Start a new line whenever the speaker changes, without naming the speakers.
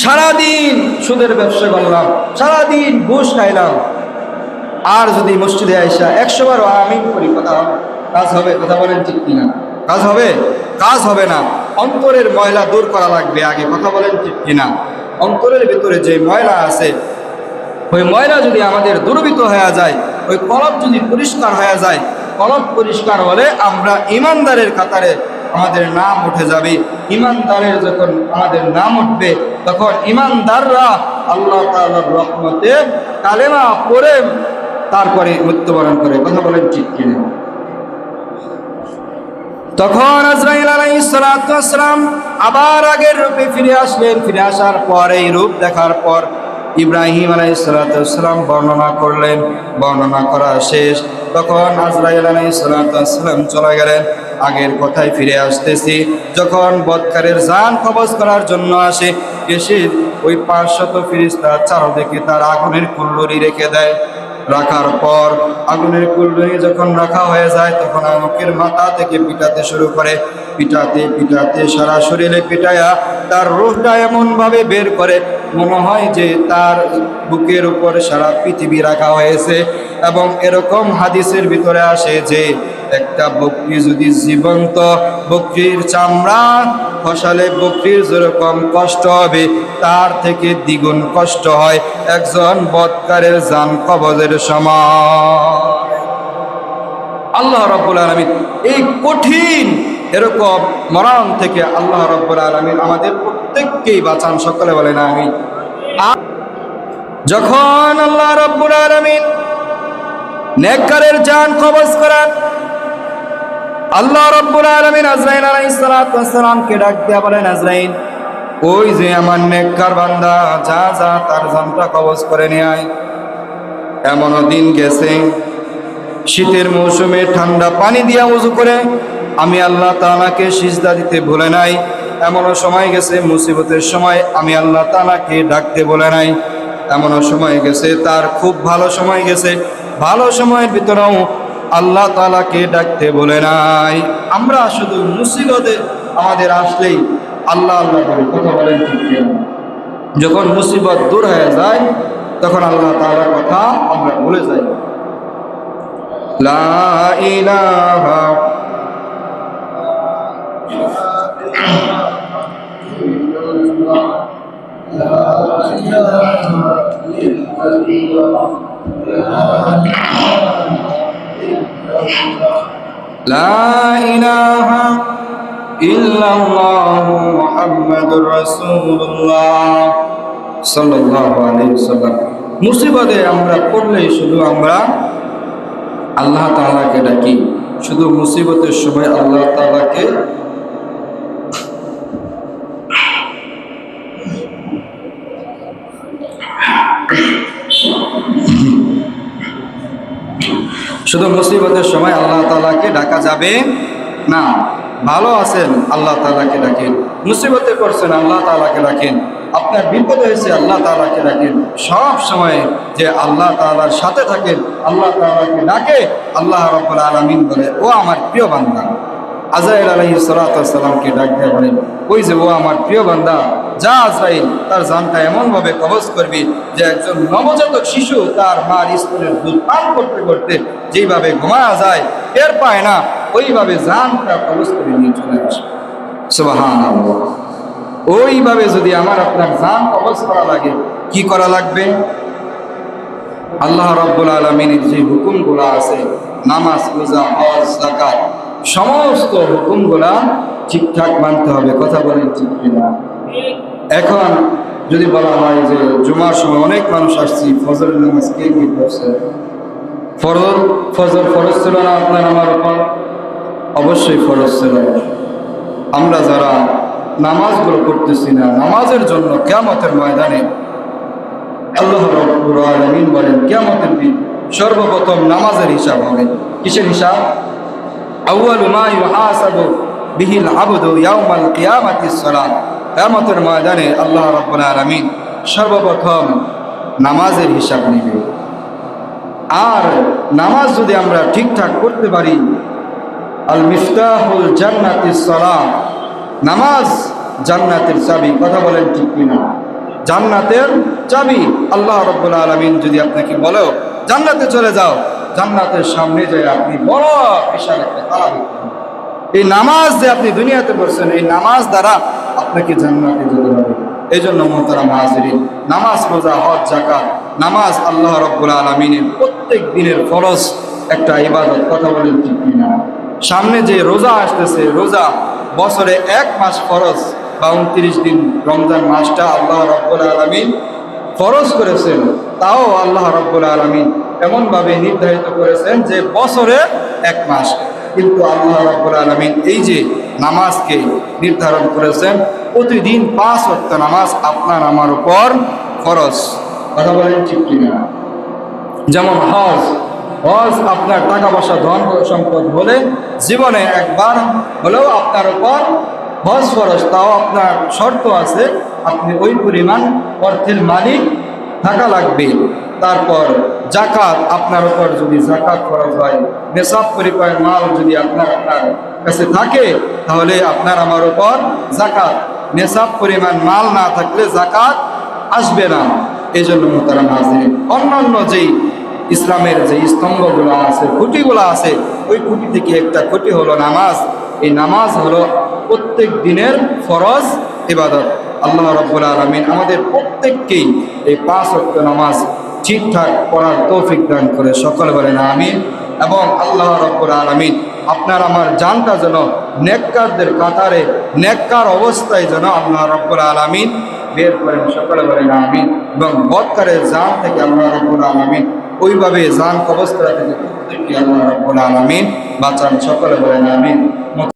সারাদিন সুদের ব্যবসা করলাম, সারাদিন ঘুষ খাইলাম, আর যদি মসজিদে আইসা 100 বারও আমিন করি, কাজ হবে? কথা বলেন ঠিক কিনা? কাজ হবে? কাজ হবে না। অন্তরের ময়লা দূর করা লাগবে আগে, কথা বলেন ঠিক কিনা? অন্তরের ভিতরে যে ময়লা আছে, ওই ময়লা যদি আমাদের দূরীভূত হয়ে যায়, ওই কলব যদি পরিষ্কার হয়ে যায়, কলব পরিষ্কার হলে আমরা ইমানদারের কাতারে আমাদের নাম উঠে যাবে। ইমানদারের যখন আমাদের নাম উঠবে, তখন ইমানদাররা আল্লাহ তাআলার রহমতে কালেমা পড়ে তারপরে মৃত্যুবরণ করে। কথা বলেন ঠিক কিনা? তখন আজরাইল আলাইহিস সালাতু ওয়াস সালাম আবার আগের রূপে ফিরে আসলেন। ফিরে আসার পর এই রূপ দেখার পর ইব্রাহিম আলাইহিস সালাতু ওয়াস সালাম বর্ণনা করলেন। বর্ণনা করা শেষ, তখন আজরাইল আলাইহিস সালাতু ওয়াস সালাম চলে গেলেন। আগের কথায় ফিরে আসতেছি, যখন বদকারের জান কবজ করার জন্য আসে, এসে ওই 500 ফেরেশতা চারদিকে তার আগুনের কুল্লরি রেখে দেয়। রাখার পর আগুনের কুল্লরি যখন রাখা হয়ে যায়, তখন আমকের মাথা থেকে পিটাতে শুরু করে। পিটাতে পিটাতে সারা শরীরে পিটায়া তার রূহটা এমন ভাবে বের করে, মনে হয় যে তার বুকের উপর সারা পৃথিবী রাখা হয়েছে। এবং এরকম হাদিসের ভিতরে আসে যে একটা বকরি যদি জীবন্ত বকরির চামড়া ফসালে বকরির যেরকম কষ্ট হবে, তার থেকে দ্বিগুণ কষ্ট হয় একজন বদকারের জান কবজের সময়। আল্লাহ রাব্বুল আলামিন এই কঠিন এরকম মরণ থেকে আল্লাহ রাব্বুল আলামিন আমাদের প্রত্যেককেই বাঁচান। সকলে বলেন আমিন। যখন আল্লাহ রাব্বুল আলামিন নেককারের জান কবজ করান, আল্লাহ রাব্বুল আলামিন আজরাইল আলাইহিস সালাতু ওয়াস সালামকে ডাক দিয়া বলেন, আজরাইল, ওই যে আমার নেককার বান্দা, যা যা তার জানটা কবজ করে নিয়ে আয়। এমনও দিন গেছে শীতের মৌসুমে ঠান্ডা পানি দিয়া ওযু করে আমি আল্লাহ তাআলাকে সিজদা দিতে ভুলে নাই। এমনও সময় গেছে মুসিবতের সময় আমি আল্লাহ তাআলাকে ডাকতে ভুলে নাই। এমনও সময় গেছে তার খুব ভালো সময় গেছে, ভালো সময়ের ভিতরেও আল্লাহ তাআলাকে ডাকতে বলে নাই। আমরা শুধু মুসিবতে আমাদের আসলেই আল্লাহ আল্লাহ বলি, কথা বলেন ঠিক কিনা? যখন মুসিবত দূর হয়ে যায়, তখন আল্লাহ তাআলার কথা আমরা ভুলে যাই। লা ইলাহা ইল্লাল্লাহ, লা ইলাহা ইল্লাল্লাহ, লা ইলাহা ইল্লাল্লাহু মুহাম্মাদুর রাসূলুল্লাহ সাল্লাল্লাহু আলাইহি ওয়াসাল্লাম। মুসিবতে আমরা পড়লেই শুধু আমরা আল্লাহ তাআলাকে ডাকি, শুধু মুসিবতের সময় আল্লাহ তাআলাকে শুধু মুসিবতের সময় আল্লাহ তাআলাকে ডাকা যাবে না। ভালো আছেন আল্লাহ তাআলাকে ডাকেন, মুসিবতে পড়ছেন আল্লাহ তাআলাকে ডাকেন, আপনার বিপদ হয়েছে আল্লাহ তাআলাকে ডাকেন। সব সময় যে আল্লাহ তাআলার সাথে থাকেন, আল্লাহ তাআলাকে ডাকে, আল্লাহ রাব্বুল আলামিন বলে, ও আমার প্রিয় বান্দা। আজরাইল আলাইহিস সালাতু ওয়াস সালামকে ডাক দিয়ে বলেন, ওই যে ও আমার প্রিয় বান্দা, যা আজরাইল তার জানটা এমন ভাবে কবজ করবি যে একজন নবজাতক শিশু তার মার স্তনের দুধ পান করতে করতে যেইভাবে ঘুমায়া যায়, টের পায় না, ওইভাবে জানটা কবজ করে নিয়ে চলে আসে। সুবহানাল্লাহ। ওইভাবে যদি আমার আপনার জান কবজ করা লাগে, কি করা লাগবে? আল্লাহ রাব্বুল আলামিনের যে হুকুমগুলো আছে, নামাজ, রোজা, হজ, যাকাত, সমস্ত হুকুমগুলা ঠিকঠাক মানতে হবে। কথা বলেন ঠিক কিনা? এখন যদি বলা হয় যে জুমার সময় অনেক মানুষ আসছি, ফজরের নামাজ কে কি করছে? ফজর ফরজ ছিল না আপনার আমার উপর? অবশ্যই ফরজ ছিল। আমরা যারা নামাজগুলো করতেছি না, নামাজের জন্য কিয়ামতের ময়দানে আল্লাহ রাব্বুল আলামিন বলেন, কিয়ামতের দিন সর্বপ্রথম নামাজের হিসাব হবে। কিসের হিসাব? আউয়ালু মা ইউহাসাবু বিহিল আবদু ইয়াউমাল কিয়ামাতিস সালাত। কিয়ামতের ময়দানে আল্লাহ রাব্বুল আলামিন সর্বপ্রথম নামাজের হিসাব নেবে। আর নামাজ যদি আমরা ঠিকঠাক করতে পারি, আল মিফতাহুল জান্নাতিস সালাত, নামাজ জান্নাতের চাবি। কথা বলেন ঠিক কিনা? জান্নাতের চাবি। আল্লাহ রাব্বুল আলামিন যদি আপনাকে বলেও জান্নাতে চলে যাও, জান্নাতের সামনে যায় আপনি বড় বিশাল একটা তালা দেখবেন। এই নামাজ যে আপনি দুনিয়াতে পড়ছেন, এই নামাজ দ্বারা আপনাকে জান্নাতে যেতে হবে। এই জন্য মোহতারাম হাজিরিন, নামাজ, রোজা, হজ, যাকাত, নামাজ আল্লাহ রাব্বুল আলামিনের প্রত্যেক দিনের ফরজ একটা ইবাদত। কথা বলেন ঠিক কিনা? সামনে যে রোজা আসতেছে, রোজা বছরে 1 মাস ফরজ বা 29 দিন, রমজান মাসটা আল্লাহ রাব্বুল আলামিন ফরজ করেছেন। তাও আল্লাহ রাব্বুল আলামিন এমনভাবে নির্ধারিত করেছেন যে বছরে 1 মাস। কিন্তু আল্লাহ রাব্বুল আলামিন এই যে নামাজকে নির্ধারণ করেছেন, প্রতিদিন 5 ওয়াক্ত নামাজ আপনার আমার উপর ফরজ। কথা বলেন ঠিক কিনা? যেমন হজ, হজ আপনার টাকা পয়সা ধন সম্পদ হলে জীবনে একবার হলেও আপনার উপর হজ ফরজ। তাও আপনার শর্ত আছে, আপনি ওই পরিমাণ অর্থের মালিক থাকা লাগবে। তারপর জাকাত, আপনার উপর যদি জাকাত ফরজ হয়, নেশাব পরিমাণ মাল যদি আপনার কাছে থাকে, তাহলে আপনার আমার উপর জাকাত। নেশাব পরিমাণ মাল না থাকলে জাকাত আসবে না। এই জন্য মোহতারাম হাজিরিন, অন্যান্য যেই ইসলামের যে স্তম্ভগুলো আছে, খুঁটিগুলো আছে, ওই খুঁটি থেকে একটা খুঁটি হলো নামাজ। এই নামাজ হলো প্রত্যেক দিনের ফরজ ইবাদত। আল্লাহ রাব্বুল আলামিন আমাদের প্রত্যেককেই এই 5 ওয়াক্ত নামাজ ঠিকঠাক পড়ার তৌফিক দান করে, সকলে বলেন আমিন। এবং আল্লাহ রাব্বুল আলামিন আপনার আমার জানটা যেন নেককারদের কাতারে, নেককার অবস্থায় যেন আল্লাহ রাব্বুল আলামিন বের করেন, সকলে বলেন আমিন। এবং বদকারের জান থেকে আল্লাহ রাব্বুল আলামিন ওইভাবে জান কবজ করা থেকে প্রত্যেককে আল্লাহ রাব্বুল আলামিন বাঁচান, সকলে বলেন আমিন।